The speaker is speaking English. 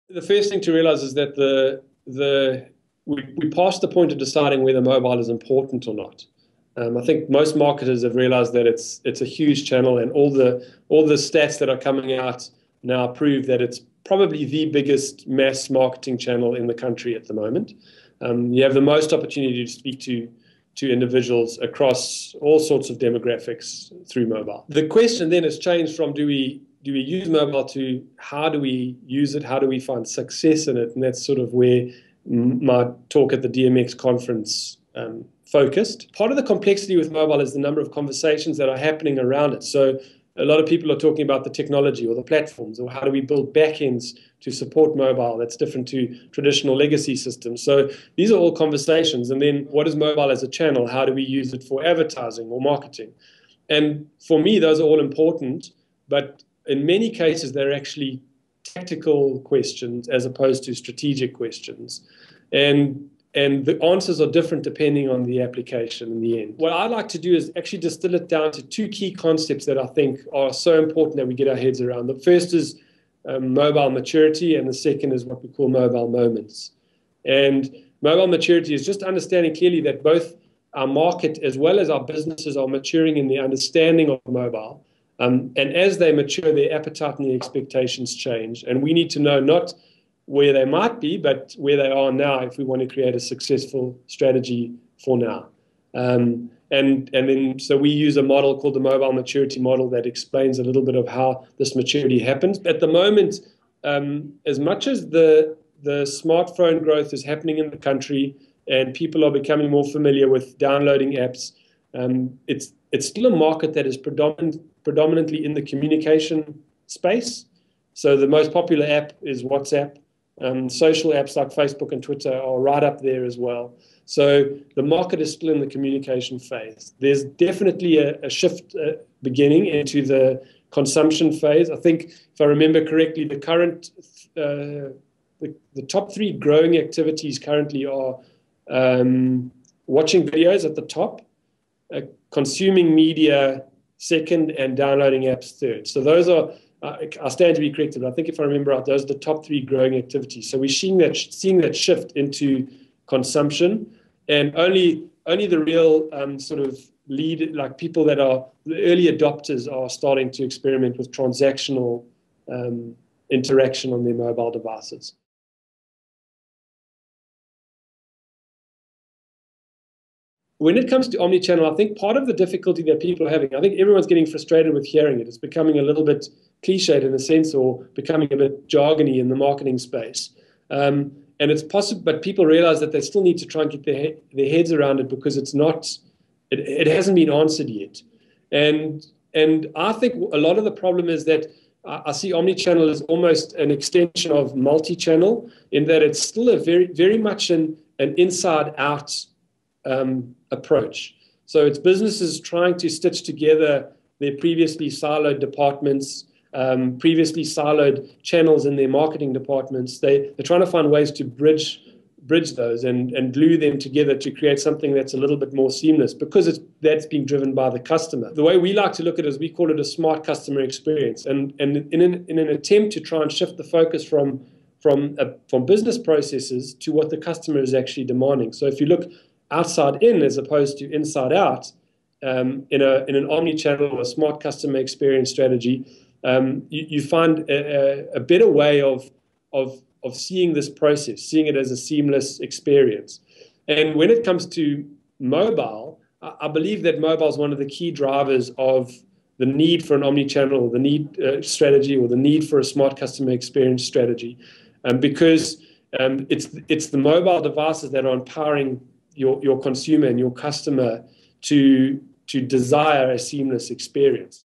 The first thing to realize is that we passed the point of deciding whether mobile is important or not. I think most marketers have realized that it's a huge channel, and all the stats that are coming out now prove that it's probably the biggest mass marketing channel in the country at the moment. You have the most opportunity to speak to individuals across all sorts of demographics through mobile. The question then has changed from do we use mobile to how do we use it, how do we find success in it, and that's sort of where my talk at the DMX conference focused. Part of the complexity with mobile is the number of conversations that are happening around it. So a lot of people are talking about the technology or the platforms, or how do we build backends to support mobile that's different to traditional legacy systems. So these are all conversations. And then what is mobile as a channel? How do we use it for advertising or marketing? And for me, those are all important, but in many cases, they're actually tactical questions as opposed to strategic questions. And the answers are different depending on the application in the end. What I like to do is actually distill it down to two key concepts that I think are so important that we get our heads around. The first is mobile maturity, and the second is what we call mobile moments. And mobile maturity is just understanding clearly that both our market as well as our businesses are maturing in the understanding of mobile. And as they mature, their appetite and their expectations change. And we need to know not where they might be, but where they are now if we want to create a successful strategy for now. And then so we use a model called the mobile maturity model that explains a little bit of how this maturity happens. At the moment, as much as the smartphone growth is happening in the country and people are becoming more familiar with downloading apps, it's still a market that is predominantly in the communication space. So the most popular app is WhatsApp. Social apps like Facebook and Twitter are right up there as well. So the market is still in the communication phase. There's definitely a shift beginning into the consumption phase. I think, if I remember correctly, the current the top three growing activities currently are watching videos at the top, consuming media second, and downloading apps third. So those are, I stand to be corrected, but I think if I remember right, those are the top three growing activities. So we're seeing that shift into consumption, and only the real sort of lead, like people that are the early adopters, are starting to experiment with transactional interaction on their mobile devices. When it comes to omnichannel, I think part of the difficulty that people are having, I think everyone's getting frustrated with hearing it. It's becoming a little bit cliched in a sense, or becoming a bit jargony in the marketing space. And it's possible, but people realize that they still need to try and get their heads around it, because it hasn't been answered yet. And I think a lot of the problem is that I see omnichannel as almost an extension of multi-channel, in that it's still a very, very much an inside-out approach. So it's businesses trying to stitch together their previously siloed departments, previously siloed channels in their marketing departments. They're trying to find ways to bridge those and glue them together to create something that's a little bit more seamless, because that's being driven by the customer. The way we like to look at it is we call it a smart customer experience. And in an attempt to try and shift the focus from business processes to what the customer is actually demanding. So if you look outside in as opposed to inside out, in an omni-channel or a smart customer experience strategy, you find a better way of seeing this process, seeing it as a seamless experience. And when it comes to mobile, I believe that mobile is one of the key drivers of the need for an omni-channel, or the need strategy, or the need for a smart customer experience strategy, because it's the mobile devices that are empowering your consumer and your customer to desire a seamless experience.